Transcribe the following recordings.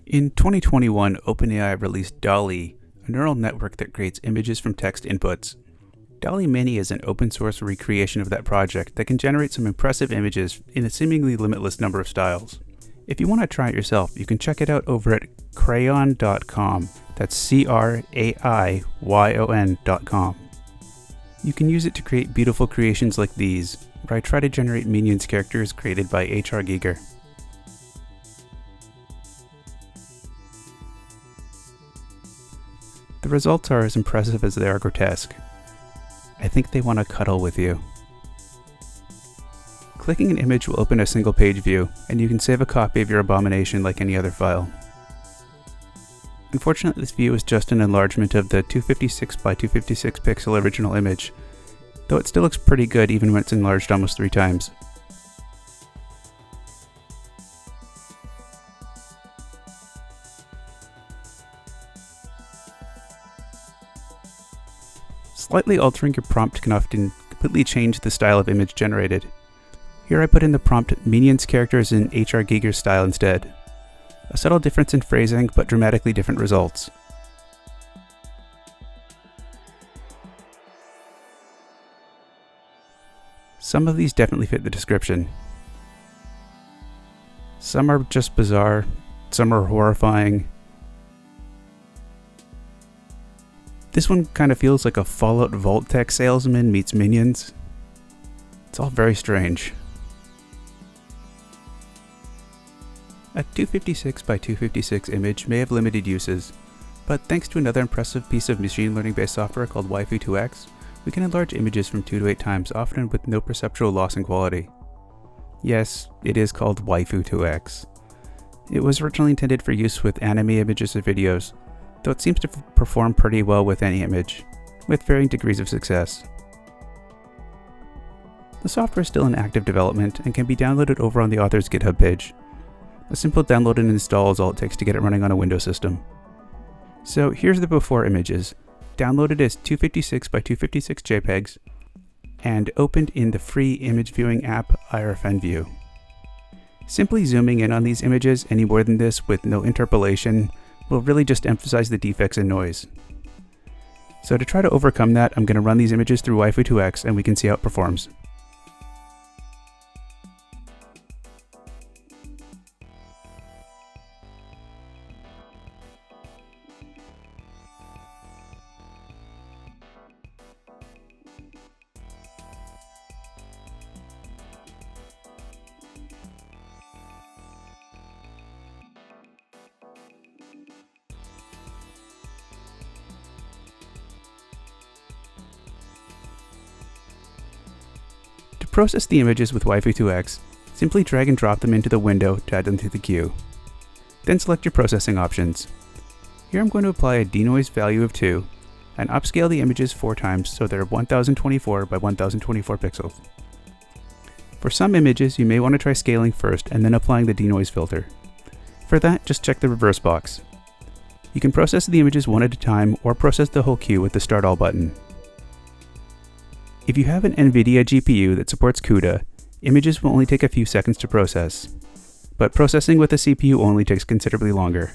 In 2021, OpenAI released DALL-E, a neural network that creates images from text inputs. DALL-E Mini is an open source recreation of that project that can generate some impressive images in a seemingly limitless number of styles. If you want to try it yourself, you can check it out over at crayon.com. That's CRAIYON.com. You can use it to create beautiful creations like these, where I try to generate Minions characters created by H.R. Giger. The results are as impressive as they are grotesque. I think they want to cuddle with you. Clicking an image will open a single page view, and you can save a copy of your abomination like any other file. Unfortunately, this view is just an enlargement of the 256 by 256 pixel original image, though it still looks pretty good even when it's enlarged almost 3 times. Slightly altering your prompt can often completely change the style of image generated. Here I put in the prompt Minions characters in H.R. Giger style instead. A subtle difference in phrasing, but dramatically different results. Some of these definitely fit the description. Some are just bizarre, some are horrifying. This one kind of feels like a Fallout Vault Tech salesman meets Minions. It's all very strange. A 256 by 256 image may have limited uses, but thanks to another impressive piece of machine learning based software called Waifu2x, we can enlarge images from 2 to 8 times, often with no perceptual loss in quality. Yes, it is called Waifu2x. It was originally intended for use with anime images or videos, though it seems to perform pretty well with any image, with varying degrees of success. The software is still in active development and can be downloaded over on the author's GitHub page. A simple download and install is all it takes to get it running on a Windows system. So here's the before images, downloaded as 256 by 256 JPEGs, and opened in the free image viewing app FFMpeg. Simply zooming in on these images any more than this with no interpolation will really just emphasize the defects and noise. So to try to overcome that, I'm going to run these images through Waifu2x and we can see how it performs. To process the images with Waifu2x, simply drag and drop them into the window to add them to the queue. Then select your processing options. Here I'm going to apply a denoise value of 2 and upscale the images 4 times so they're 1024 by 1024 pixels. For some images, you may want to try scaling first and then applying the denoise filter. For that, just check the reverse box. You can process the images one at a time or process the whole queue with the Start All button. If you have an NVIDIA GPU that supports CUDA, images will only take a few seconds to process, but processing with a CPU only takes considerably longer.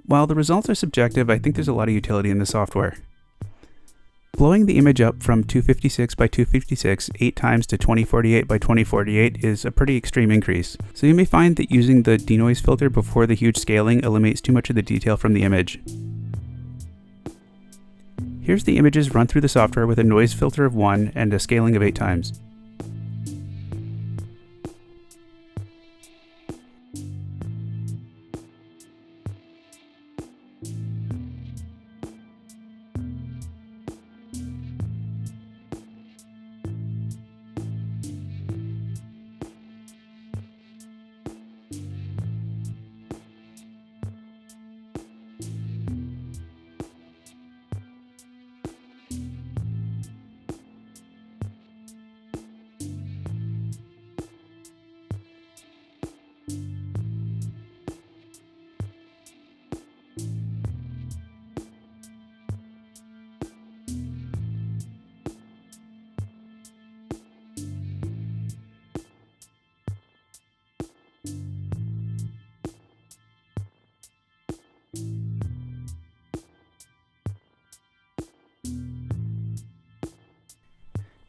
While the results are subjective, I think there's a lot of utility in the software. Blowing the image up from 256 by 256 8 times to 2048 by 2048 is a pretty extreme increase, so you may find that using the denoise filter before the huge scaling eliminates too much of the detail from the image. Here's the images run through the software with a noise filter of 1 and a scaling of 8 times.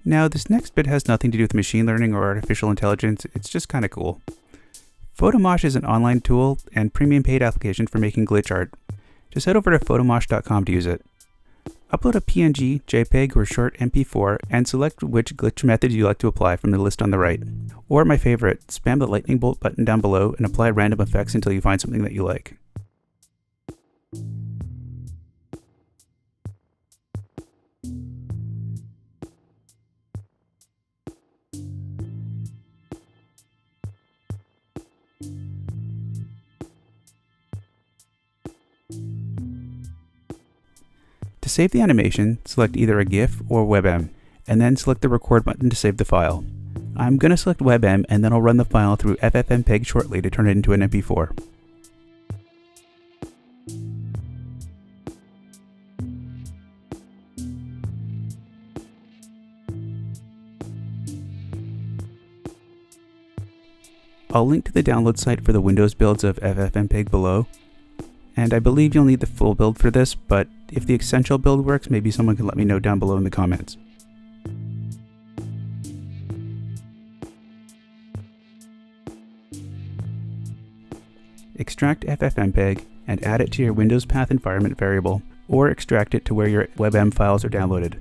Now, this next bit has nothing to do with machine learning or artificial intelligence, it's just kinda cool. Photomosh is an online tool and premium paid application for making glitch art. Just head over to photomosh.com to use it. Upload a PNG, JPEG, or short MP4 and select which glitch method you like to apply from the list on the right. Or my favorite, spam the lightning bolt button down below and apply random effects until you find something that you like. To save the animation, select either a GIF or webm, and then select the record button to save the file. I'm going to select webm and then I'll run the file through FFmpeg shortly to turn it into an MP4. I'll link to the download site for the Windows builds of FFmpeg below, and I believe you'll need the full build for this, but if the essential build works, maybe someone can let me know down below in the comments. Extract FFmpeg and add it to your Windows Path Environment variable, or extract it to where your webm files are downloaded.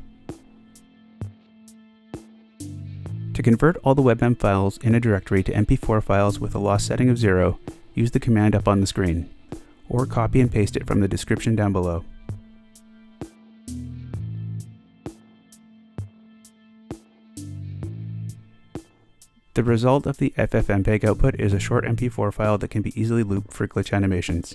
To convert all the webm files in a directory to MP4 files with a loss setting of 0, use the command up on the screen, or copy and paste it from the description down below. The result of the FFmpeg output is a short MP4 file that can be easily looped for glitch animations.